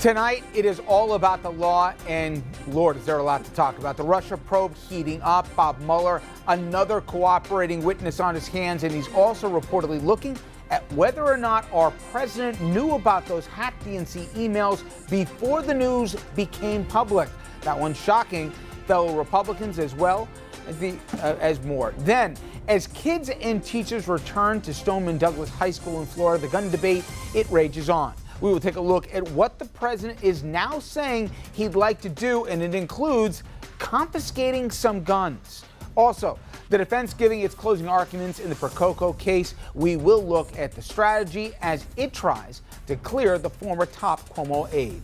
Tonight, it is all about the law, and Lord, is there a lot to talk about. The Russia probe heating up. Bob Mueller, another cooperating witness on his hands, and he's also reportedly looking at whether or not our president knew about those hacked DNC emails before the news became public. That one's shocking. Fellow Republicans as well as more. Then, as kids and teachers return to Stoneman Douglas High School in Florida, the gun debate, it rages on. We will take a look at what the president is now saying he'd like to do, and it includes confiscating some guns. Also, the defense giving its closing arguments in the Kousouros case. We will look at the strategy as it tries to clear the former top Cuomo aide.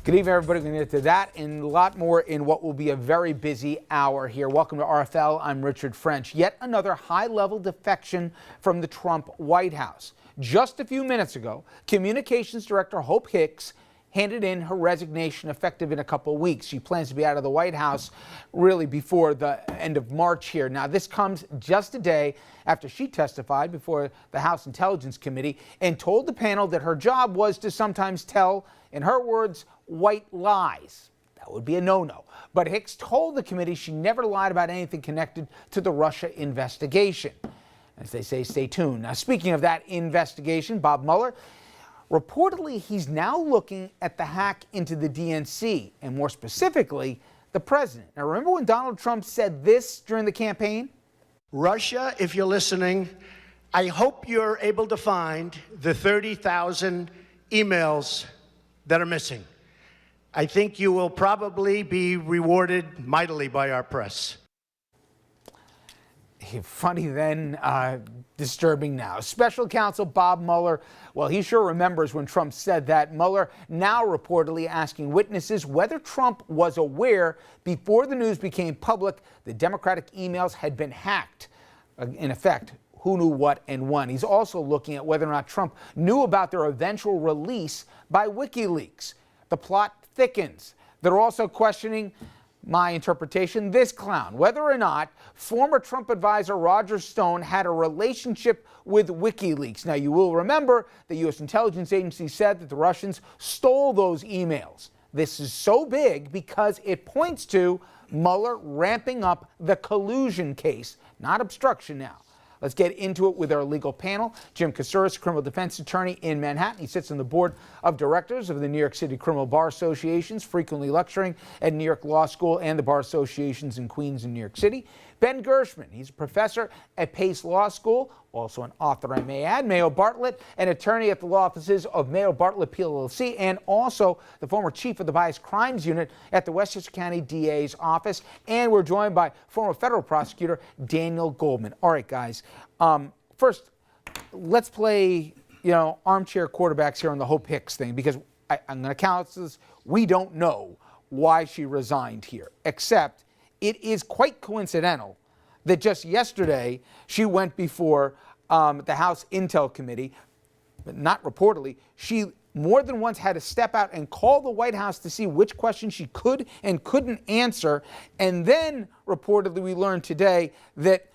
Good evening, everybody. We're going to get to that and a lot more in what will be a very busy hour here. Welcome to RFL. I'm Richard French. Yet another high-level defection from the Trump White House. Just a few minutes ago, Communications Director Hope Hicks handed in her resignation effective in a couple of weeks. She plans to be out of the White House really before the end of March here. Now, this comes just a day after she testified before the House Intelligence Committee and told the panel that her job was to sometimes tell, in her words, white lies. That would be a no-no. But Hicks told the committee she never lied about anything connected to the Russia investigation. As they say, stay tuned. Now, speaking of that investigation, Bob Mueller, reportedly, he's now looking at the hack into the DNC, and more specifically, the president. Now, remember when Donald Trump said this during the campaign? Russia, if you're listening, I hope you're able to find the 30,000 emails that are missing. I think you will probably be rewarded mightily by our press. Funny then, disturbing now. Special counsel Bob Mueller, well, he sure remembers when Trump said that. Mueller now reportedly asking witnesses whether Trump was aware before the news became public the Democratic emails had been hacked. In effect, who knew what and when. He's also looking at whether or not Trump knew about their eventual release by WikiLeaks. The plot thickens. They're also questioning my interpretation, this clown, whether or not former Trump advisor Roger Stone had a relationship with WikiLeaks. Now, you will remember the U.S. intelligence agency said that the Russians stole those emails. This is so big because it points to Mueller ramping up the collusion case, not obstruction now. Let's get into it with our legal panel. Jim Kousouros, criminal defense attorney in Manhattan. He sits on the board of directors of the New York City Criminal Bar Associations, frequently lecturing at New York Law School and the bar associations in Queens and New York City. Ben Gershman, he's a professor at Pace Law School, also an author, I may add. Mayo Bartlett, an attorney at the law offices of Mayo Bartlett PLLC, and also the former chief of the Bias Crimes Unit at the Westchester County DA's office. And we're joined by former federal prosecutor Daniel Goldman. All right, guys. First, let's play, armchair quarterbacks here on the Hope Hicks thing, because I'm going to count this. We don't know why she resigned here, except it is quite coincidental that just yesterday she went before the House Intel Committee, but not reportedly. She more than once had to step out and call the White House to see which questions she could and couldn't answer. And then reportedly we learned today that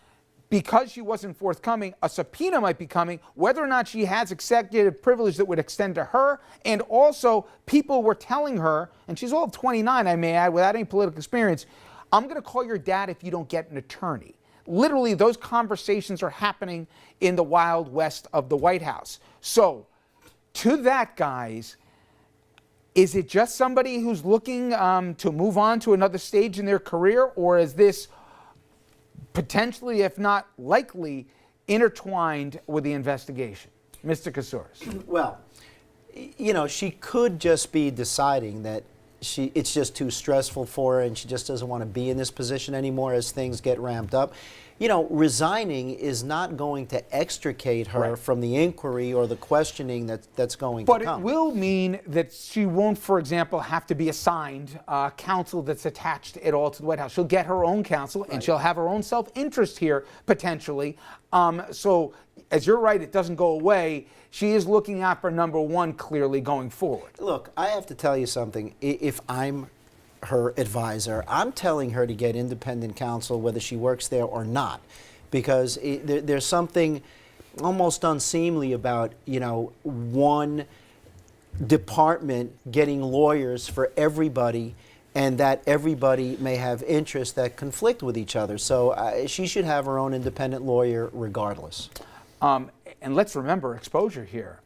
because she wasn't forthcoming, a subpoena might be coming, whether or not she has executive privilege that would extend to her. And also people were telling her, and she's all of 29, I may add, without any political experience, I'm going to call your dad if you don't get an attorney. Literally, those conversations are happening in the Wild West of the White House. So, to that, guys, is it just somebody who's looking to move on to another stage in their career, or is this potentially, if not likely, intertwined with the investigation? Mr. Kousouros. Well, she could just be deciding that it's just too stressful for her and she just doesn't want to be in this position anymore as things get ramped up. Resigning is not going to extricate her from the inquiry or the questioning that's going to come. But it will mean that she won't, for example, have to be assigned counsel that's attached at all to the White House. She'll get her own counsel and she'll have her own self-interest here, potentially. So, as you're right, it doesn't go away. She is looking out for number one, clearly, going forward. Look, I have to tell you something. If I'm her advisor, I'm telling her to get independent counsel whether she works there or not, because there's something almost unseemly about one department getting lawyers for everybody, and that everybody may have interests that conflict with each other. So she should have her own independent lawyer regardless. And let's remember exposure here.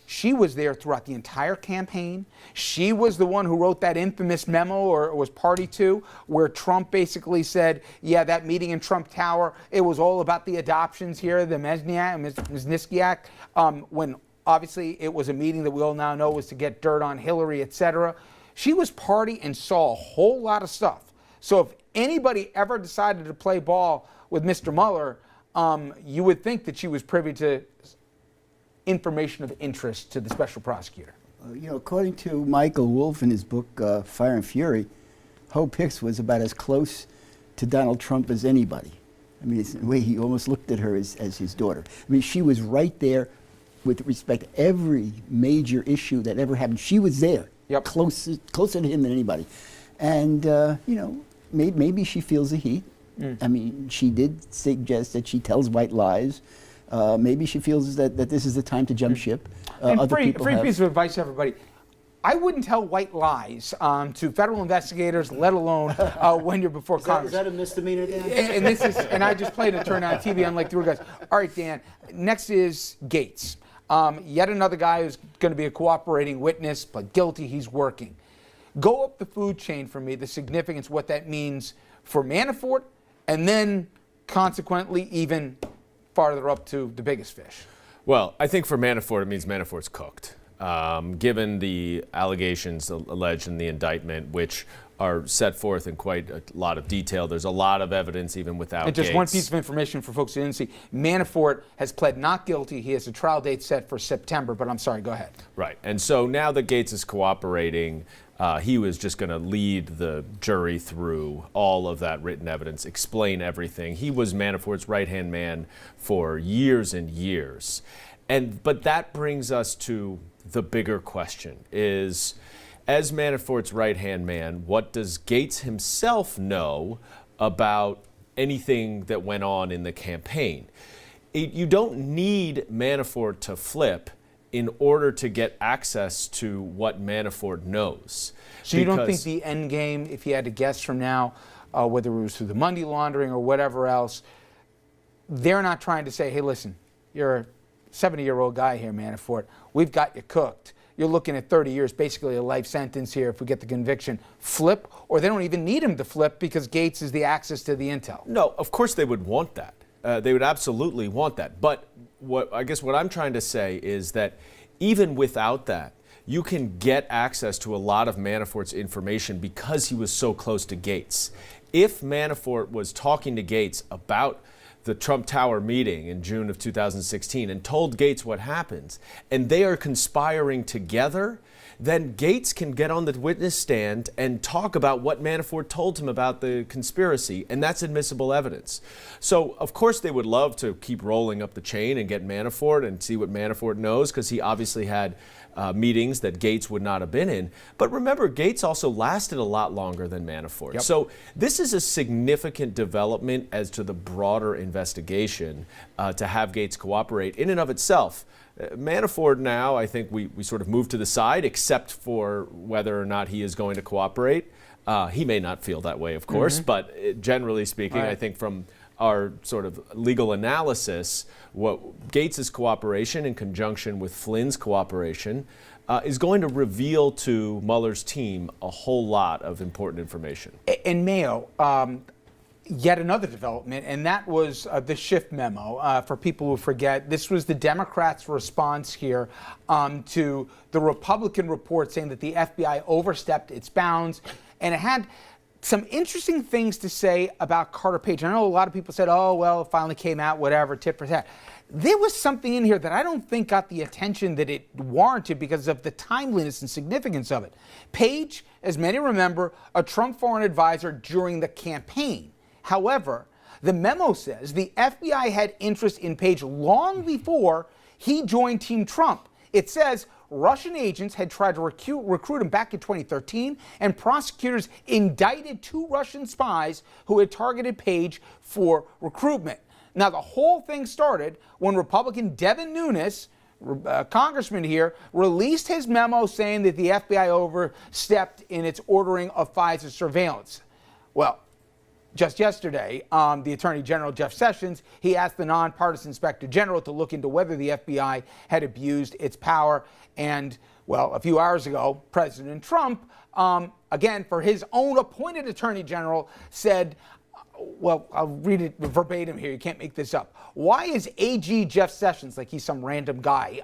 She was there throughout the entire campaign. She was the one who wrote that infamous memo, or was party to, where Trump basically said, yeah, that meeting in Trump Tower, it was all about the adoptions here, the Mesniak Act, when obviously it was a meeting that we all now know was to get dirt on Hillary, etc. She was party and saw a whole lot of stuff. So if anybody ever decided to play ball with Mr. Mueller, you would think that she was privy to information of interest to the special prosecutor. According to Michael Wolff in his book Fire and Fury, Hope Hicks was about as close to Donald Trump as anybody. I mean, it's the way he almost looked at her as his daughter. I mean, she was right there with respect to every major issue that ever happened. She was there, closer to him than anybody. And, maybe she feels the heat. I mean, she did suggest that she tells white lies. Maybe she feels that this is the time to jump ship. And free piece of advice to everybody. I wouldn't tell white lies to federal investigators, let alone when you're before Congress. Is that a misdemeanor, Dan? And I just played a turn on TV, unlike the other guys. All right, Dan, next is Gates. Yet another guy who's going to be a cooperating witness, pled guilty, he's working. Go up the food chain for me, the significance, what that means for Manafort, and then consequently even farther up to the biggest fish. Well, I think for Manafort, it means Manafort's cooked. Given the allegations alleged in the indictment, which are set forth in quite a lot of detail, there's a lot of evidence even without And just Gates. one piece of information for folks who didn't see. Manafort has pled not guilty. He has a trial date set for September, but I'm sorry, go ahead. Right. And so now that Gates is cooperating, he was just going to lead the jury through all of that written evidence, explain everything. He was Manafort's right-hand man for years and years. But that brings us to the bigger question is, as Manafort's right-hand man, what does Gates himself know about anything that went on in the campaign? You don't need Manafort to flip in order to get access to what Manafort knows. So you don't think the end game, if you had to guess from now, whether it was through the money laundering or whatever else, they're not trying to say, hey, listen, you're a 70-year-old guy here, Manafort. We've got you cooked. You're looking at 30 years, basically a life sentence here if we get the conviction. Flip, or they don't even need him to flip because Gates is the access to the intel. No, of course they would want that. They would absolutely want that. But I guess what I'm trying to say is that even without that, you can get access to a lot of Manafort's information because he was so close to Gates. If Manafort was talking to Gates about the Trump Tower meeting in June of 2016 and told Gates what happens, and they are conspiring together, then Gates can get on the witness stand and talk about what Manafort told him about the conspiracy, and that's admissible evidence. So, of course, they would love to keep rolling up the chain and get Manafort and see what Manafort knows, because he obviously had meetings that Gates would not have been in. But remember, Gates also lasted a lot longer than Manafort. Yep. So this is a significant development as to the broader investigation to have Gates cooperate in and of itself. Manafort now, I think we sort of move to the side, except for whether or not he is going to cooperate. He may not feel that way, of course, but generally speaking, right. I think from our sort of legal analysis, what Gates's cooperation in conjunction with Flynn's cooperation is going to reveal to Mueller's team a whole lot of important information. And Mayo, yet another development, and that was the Schiff memo. For people who forget, this was the Democrats' response here to the Republican report saying that the FBI overstepped its bounds, and it had some interesting things to say about Carter Page. I know a lot of people said, oh, well, it finally came out, whatever, tit for tat. There was something in here that I don't think got the attention that it warranted because of the timeliness and significance of it. Page, as many remember, a Trump foreign advisor during the campaign. However, the memo says the FBI had interest in Page long before he joined Team Trump. It says Russian agents had tried to recruit him back in 2013, and prosecutors indicted 2 Russian spies who had targeted Page for recruitment. Now, the whole thing started when Republican Devin Nunes congressman here, released his memo saying that the FBI overstepped in its ordering of FISA surveillance. Well, just yesterday, the Attorney General, Jeff Sessions, he asked the nonpartisan Inspector General to look into whether the FBI had abused its power. And, well, a few hours ago, President Trump, again, for his own appointed Attorney General, said, well, I'll read it verbatim here. You can't make this up. Why is AG Jeff Sessions, like he's some random guy,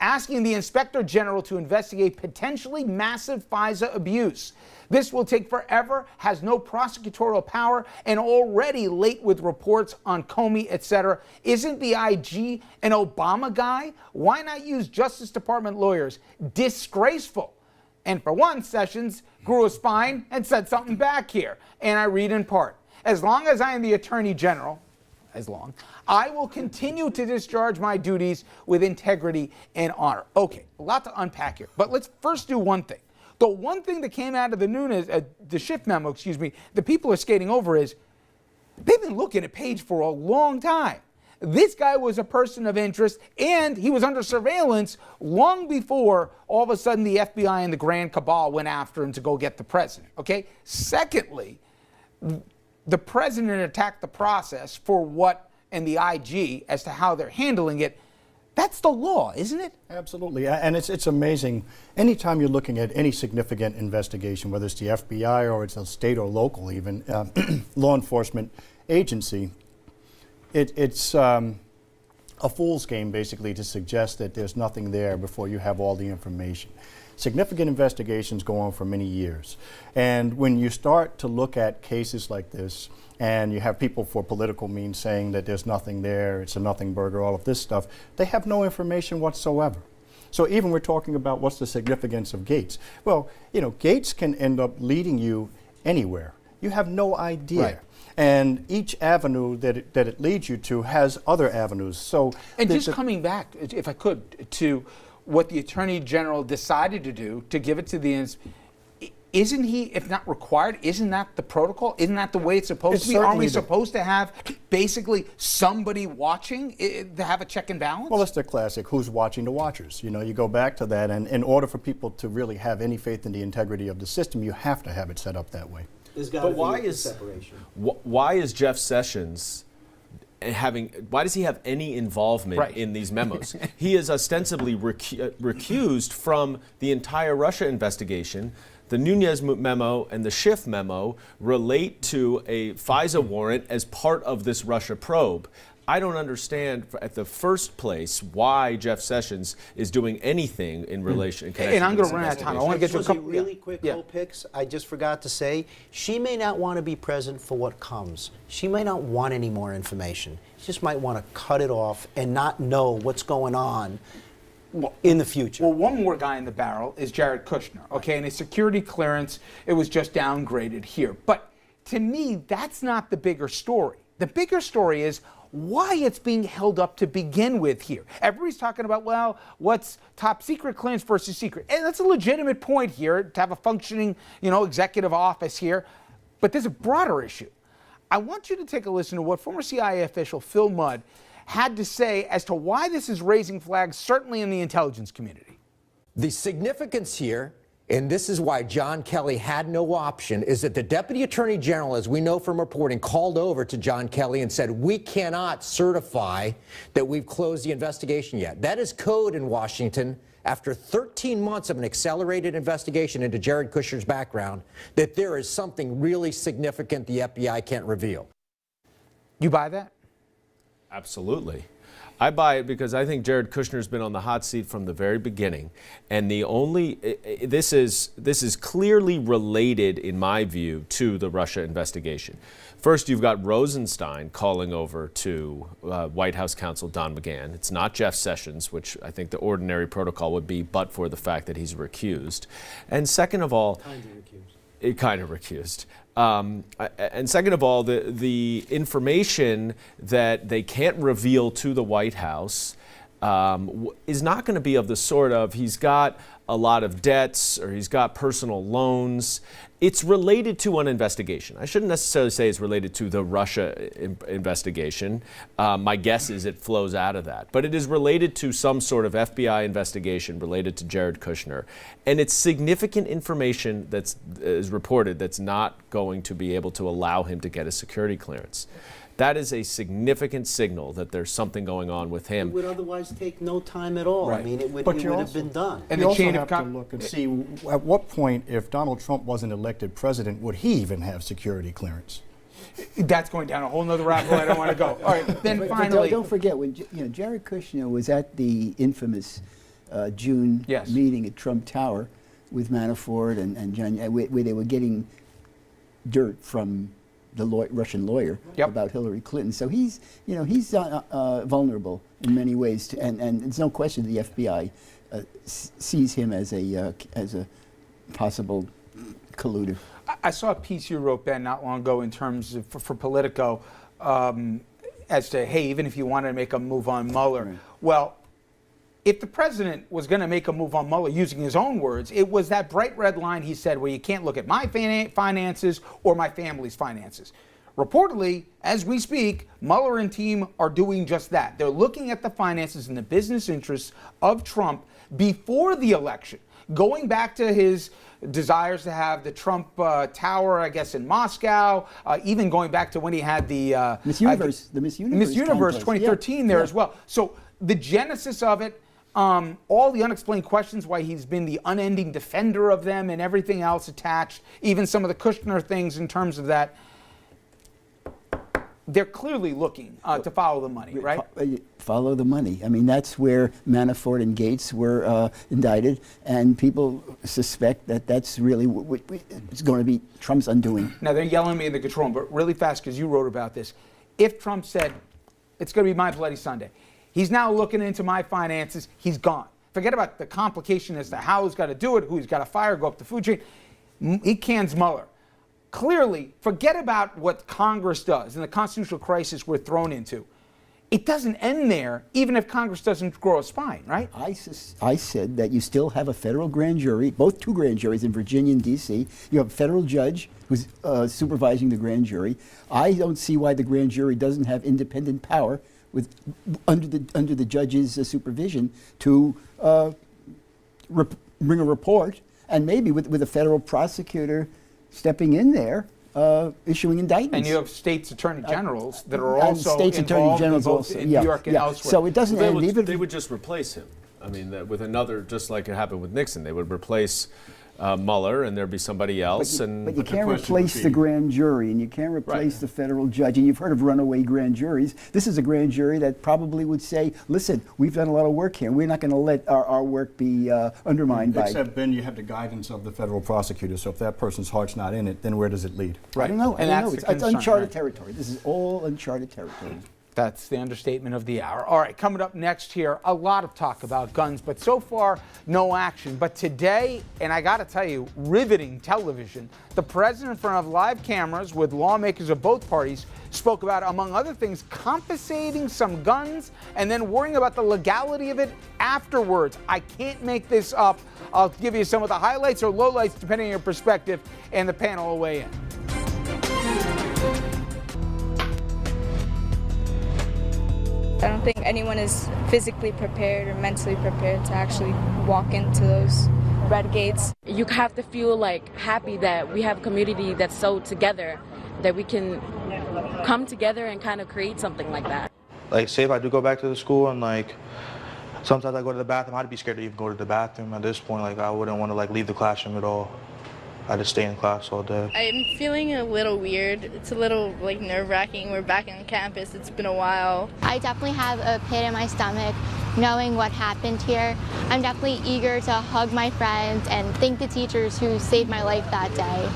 asking the Inspector General to investigate potentially massive FISA abuse? This will take forever, has no prosecutorial power, and already late with reports on Comey, etc. Isn't the IG an Obama guy? Why not use Justice Department lawyers? Disgraceful. And for one, Sessions grew a spine and said something back here. And I read in part, as long as I am the Attorney General, I will continue to discharge my duties with integrity and honor. Okay, a lot to unpack here, but let's first do one thing. The one thing that came out of the Schiff memo, the people are skating over is, they've been looking at Page for a long time. This guy was a person of interest, and he was under surveillance long before all of a sudden the FBI and the Grand Cabal went after him to go get the president, okay? Secondly, the president attacked the process for what, and the IG, as to how they're handling it. That's the law, isn't it? Absolutely, and it's amazing. Anytime you're looking at any significant investigation, whether it's the FBI or it's a state or local even, law enforcement agency, it's a fool's game basically to suggest that there's nothing there before you have all the information. Significant investigations go on for many years. And when you start to look at cases like this, and you have people for political means saying that there's nothing there, it's a nothing burger, all of this stuff, they have no information whatsoever. So even we're talking about what's the significance of Gates. Well, you know, Gates can end up leading you anywhere. You have no idea. Right. And each avenue that it leads you to has other avenues. So, and just coming back, if I could, to what the Attorney General decided to do, to give it to the, isn't he, if not required, isn't that the protocol? Isn't that the way it's supposed to be? Aren't we supposed to have basically somebody watching to have a check and balance? Well, it's the classic, who's watching the watchers? You know, you go back to that, and in order for people to really have any faith in the integrity of the system, you have to have it set up that way. But why is separation? Why is Jeff Sessions why does he have any involvement in these memos? He is ostensibly recused from the entire Russia investigation. The Nunes memo and the Schiff memo relate to a FISA warrant as part of this Russia probe. I don't understand at the first place why Jeff Sessions is doing anything in relation. And I'm going to run out of time. I want to get to a couple. Really quick, Hope Hicks, I just forgot to say, she may not want to be present for what comes. She may not want any more information. She just might want to cut it off and not know what's going on in the future. Well, one more guy in the barrel is Jared Kushner, okay? And his security clearance, it was just downgraded here. But to me, that's not the bigger story. The bigger story is why it's being held up to begin with here. Everybody's talking about, well, what's top secret clearance versus secret? And that's a legitimate point here, to have a functioning, executive office here. But there's a broader issue. I want you to take a listen to what former CIA official Phil Mudd had to say as to why this is raising flags, certainly in the intelligence community. The significance here, and this is why John Kelly had no option, is that the Deputy Attorney General, as we know from reporting, called over to John Kelly and said, we cannot certify that we've closed the investigation yet. That is code in Washington, after 13 months of an accelerated investigation into Jared Kushner's background, that there is something really significant the FBI can't reveal. You buy that? Absolutely. I buy it because I think Jared Kushner's been on the hot seat from the very beginning, and this is clearly related, in my view, to the Russia investigation. First, you've got Rosenstein calling over to White House counsel Don McGahn. It's not Jeff Sessions, which I think the ordinary protocol would be, but for the fact that he's recused. And second of all, kind of recused. And second of all, the information that they can't reveal to the White House is not going to be of the sort of he's got a lot of debts or he's got personal loans. It's related to an investigation. I shouldn't necessarily say it's related to the Russia investigation. My guess is it flows out of that. But it is related to some sort of FBI investigation related to Jared Kushner. And it's significant information that is reported that's not going to be able to allow him to get a security clearance. That is a significant signal that there's something going on with him. It would otherwise take no time at all. Right. I mean, it would But you have been done. And you the also chain have of to look and see at what point, if Donald Trump wasn't elected president, would he even have security clearance? That's going down a whole nother rabbit hole. I don't want to go. All right, then But finally, don't forget, when Jared Kushner was at the infamous June Yes. meeting at Trump Tower with Manafort and John, where they were getting dirt from the Russian lawyer Yep. about Hillary Clinton. So he's vulnerable in many ways, and it's no question the FBI sees him as a possible colluder. I saw a piece you wrote, Ben, not long ago in terms of for Politico as to, hey, even if you wanted to make a move on Mueller, Right. well, if the president was going to make a move on Mueller, using his own words, it was that bright red line he said where you can't look at my finances or my family's finances. Reportedly, as we speak, Mueller and team are doing just that. They're looking at the finances and the business interests of Trump before the election, going back to his desires to have the Trump Tower, I guess, in Moscow, even going back to when he had the Miss Universe, the Miss Universe contest. 2013 there Yeah. as well. So the genesis of it, all the unexplained questions, why he's been the unending defender of them and everything else attached, even some of the Kushner things in terms of that, they're clearly looking to follow the money, right? Follow the money. I mean, that's where Manafort and Gates were indicted, and people suspect that that's really it's going to be Trump's undoing. Now, they're yelling at me in the control room, but really fast, because you wrote about this. If Trump said, it's going to be my bloody Sunday, he's now looking into my finances, he's gone. Forget about the complication as to how he's got to do it, who he's got to fire, go up the food chain. He cans Mueller. Clearly, forget about what Congress does and the constitutional crisis we're thrown into. It doesn't end there, even if Congress doesn't grow a spine, right? I said that you still have a federal grand jury, both two grand juries in Virginia and D.C. You have a federal judge who's supervising the grand jury. I don't see why the grand jury doesn't have independent power under the judge's supervision to bring a report, and maybe with a federal prosecutor stepping in there, issuing indictments. And you have states attorney generals that are and also states attorney involved generals in both also, in yeah, New York and yeah. elsewhere. So it doesn't end even. They would just replace him. I mean, with another, just like it happened with Nixon, they would replace Mueller, and there'd be somebody else. But you can't replace the grand jury, and you can't replace the federal judge. And you've heard of runaway grand juries. This is a grand jury that probably would say, listen, we've done a lot of work here. We're not going to let our work be undermined by... Except, Ben, you have the guidance of the federal prosecutor, so if that person's heart's not in it, then where does it lead? I don't know. And I don't know. that's the It's concern, uncharted right? territory. This is all uncharted territory. That's the understatement of the hour. All right, coming up next here, a lot of talk about guns, but so far, no action. But today, and I got to tell you, riveting television, the president in front of live cameras with lawmakers of both parties spoke about, among other things, confiscating some guns and then worrying about the legality of it afterwards. I can't make this up. I'll give you some of the highlights or lowlights, depending on your perspective, and the panel will weigh in. I don't think anyone is physically prepared or mentally prepared to actually walk into those red gates. You have to feel like happy that we have a community that's so together that we can come together and kind of create something like that. Like, say if I do go back to the school and like sometimes I go to the bathroom, I'd be scared to even go to the bathroom at this point. Like, I wouldn't want to like leave the classroom at all. I just stay in class all day. I'm feeling a little weird. It's a little like nerve-wracking. We're back on campus. It's been a while. I definitely have a pit in my stomach knowing what happened here. I'm definitely eager to hug my friends and thank the teachers who saved my life that day.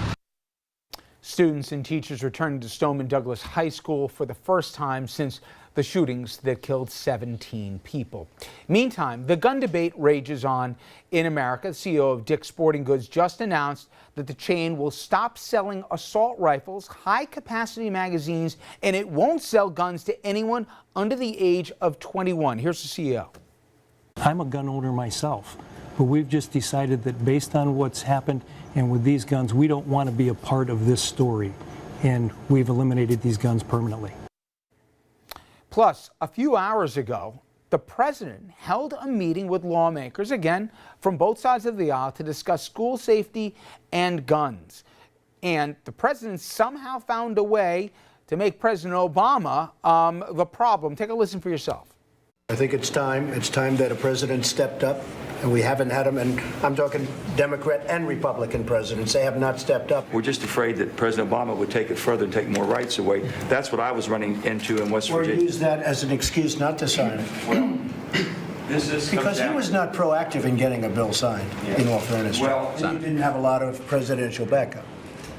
Students and teachers returning to Stoneman Douglas High School for the first time since the shootings that killed 17 people. Meantime, the gun debate rages on in America. The CEO of Dick's Sporting Goods just announced that the chain will stop selling assault rifles, high-capacity magazines, and it won't sell guns to anyone under the age of 21. Here's the CEO. I'm a gun owner myself, but we've just decided that based on what's happened and with these guns, we don't want to be a part of this story, and we've eliminated these guns permanently. Plus, a few hours ago, the president held a meeting with lawmakers, again, from both sides of the aisle, to discuss school safety and guns. And the president somehow found a way to make President Obama the problem. Take a listen for yourself. I think it's time that a president stepped up, and we haven't had him, and I'm talking Democrat and Republican presidents. They have not stepped up. We're just afraid that President Obama would take it further and take more rights away. That's what I was running into in West Virginia. Or use that as an excuse not to sign it. Well, because he was not proactive in getting a bill signed, in all fairness. Well, and he didn't have a lot of presidential backup.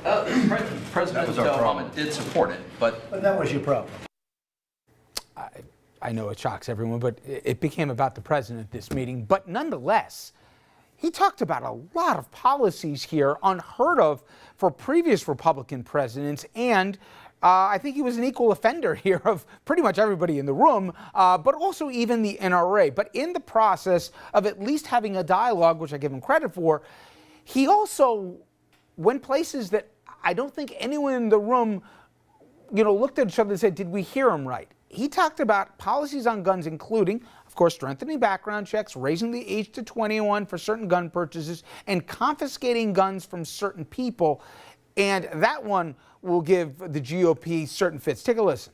President Obama did support it, but that was your problem. I know it shocks everyone, but it became about the president at this meeting. But nonetheless, he talked about a lot of policies here unheard of for previous Republican presidents. And I think he was an equal offender here of pretty much everybody in the room, but also even the NRA. But in the process of at least having a dialogue, which I give him credit for, he also went places that I don't think anyone in the room, looked at each other and said, did we hear him right? He talked about policies on guns, including, of course, strengthening background checks, raising the age to 21 for certain gun purchases, and confiscating guns from certain people. And that one will give the GOP certain fits. Take a listen.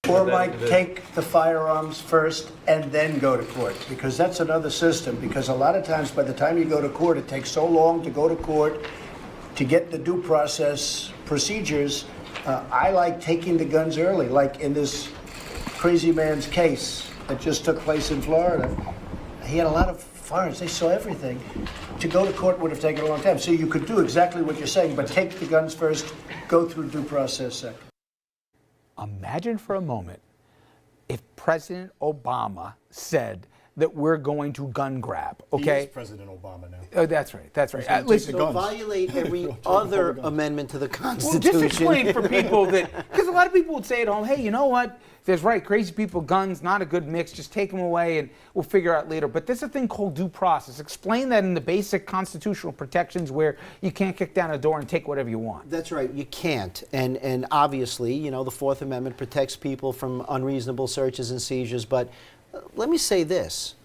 Or Mike, take the firearms first and then go to court, because that's another system. Because a lot of times by the time you go to court, it takes so long to go to court to get the due process procedures. I like taking the guns early, like in this crazy man's case that just took place in Florida. He had a lot of firearms. They saw everything. To go to court would have taken a long time. So you could do exactly what you're saying, but take the guns first, go through due process second. Imagine for a moment if President Obama said that we're going to gun grab, okay? He is President Obama now. Oh, that's right, that's right. Listen, so violate every other amendment to the Constitution. Well, just explain for people that, because a lot of people would say at home, hey, you know what? There's right, crazy people, guns, not a good mix, just take them away and we'll figure out later. But there's a thing called due process. Explain that in the basic constitutional protections where you can't kick down a door and take whatever you want. That's right, you can't. And obviously, the Fourth Amendment protects people from unreasonable searches and seizures. But let me say this.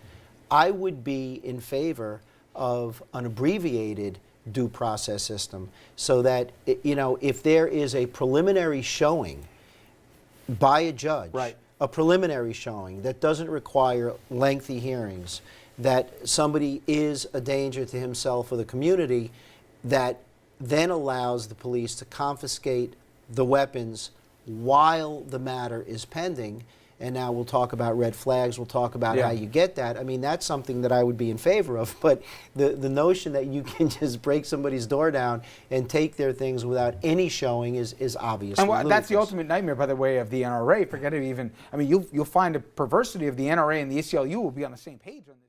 I would be in favor of an abbreviated due process system so that, if there is a preliminary showing by a judge, right, a preliminary showing that doesn't require lengthy hearings, that somebody is a danger to himself or the community, that then allows the police to confiscate the weapons while the matter is pending. And now we'll talk about red flags, we'll talk about how you get that. I mean, that's something that I would be in favor of. But the notion that you can just break somebody's door down and take their things without any showing is obviously ludicrous. That's the ultimate nightmare, by the way, of the NRA. Forget it even. I mean, you'll find a perversity of the NRA and the ACLU will be on the same page on this.